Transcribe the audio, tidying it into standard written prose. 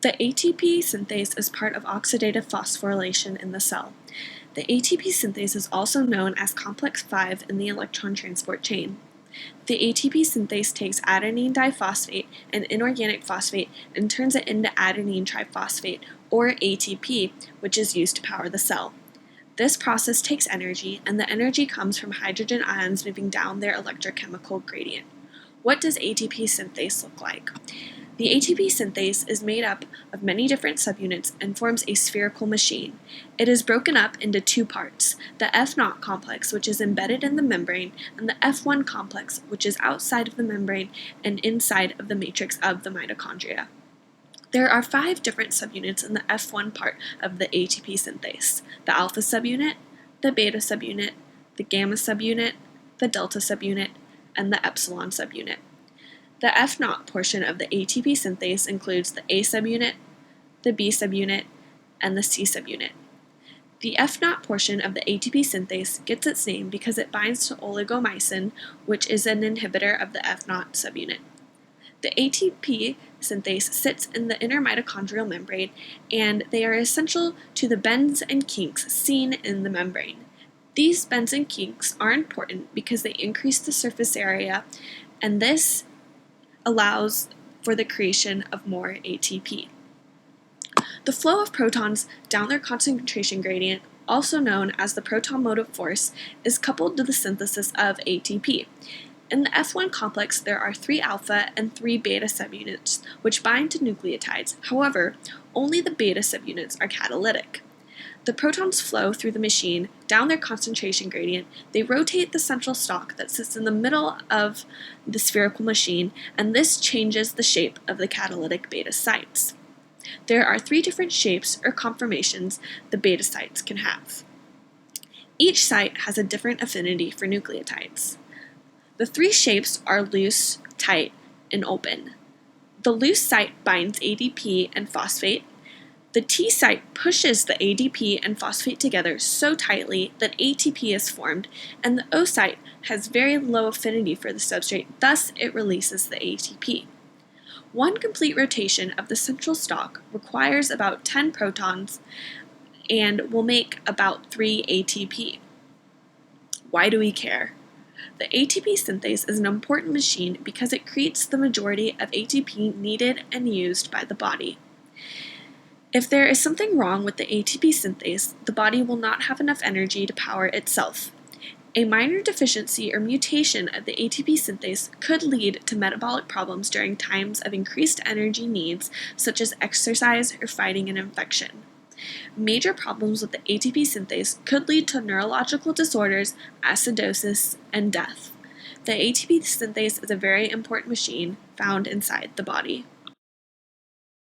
The ATP synthase is part of oxidative phosphorylation in the cell. The ATP synthase is also known as complex 5 in the electron transport chain. The ATP synthase takes adenine diphosphate, an inorganic phosphate, and turns it into adenine triphosphate, or ATP, which is used to power the cell. This process takes energy, and the energy comes from hydrogen ions moving down their electrochemical gradient. What does ATP synthase look like? The ATP synthase is made up of many different subunits and forms a spherical machine. It is broken up into two parts, the F0 complex, which is embedded in the membrane, and the F1 complex, which is outside of the membrane and inside of the matrix of the mitochondria. There are 5 different subunits in the F1 part of the ATP synthase: the alpha subunit, the beta subunit, the gamma subunit, the delta subunit, and the epsilon subunit. The F0 portion of the ATP synthase includes the A subunit, the B subunit, and the C subunit. The F0 portion of the ATP synthase gets its name because it binds to oligomycin, which is an inhibitor of the F0 subunit. The ATP synthase sits in the inner mitochondrial membrane, and they are essential to the bends and kinks seen in the membrane. These bends and kinks are important because they increase the surface area, and this allows for the creation of more ATP. The flow of protons down their concentration gradient, also known as the proton motive force, is coupled to the synthesis of ATP. In the F1 complex, there are 3 alpha and 3 beta subunits, which bind to nucleotides. However, only the beta subunits are catalytic. The protons flow through the machine down their concentration gradient. They rotate the central stalk that sits in the middle of the spherical machine, and this changes the shape of the catalytic beta sites. There are 3 different shapes or conformations the beta sites can have. Each site has a different affinity for nucleotides. The 3 shapes are loose, tight, and open. The loose site binds ADP and phosphate. The T site pushes the ADP and phosphate together so tightly that ATP is formed, and the O site has very low affinity for the substrate, thus it releases the ATP. One complete rotation of the central stalk requires about 10 protons and will make about 3 ATP. Why do we care? The ATP synthase is an important machine because it creates the majority of ATP needed and used by the body. If there is something wrong with the ATP synthase, the body will not have enough energy to power itself. A minor deficiency or mutation of the ATP synthase could lead to metabolic problems during times of increased energy needs, such as exercise or fighting an infection. Major problems with the ATP synthase could lead to neurological disorders, acidosis, and death. The ATP synthase is a very important machine found inside the body.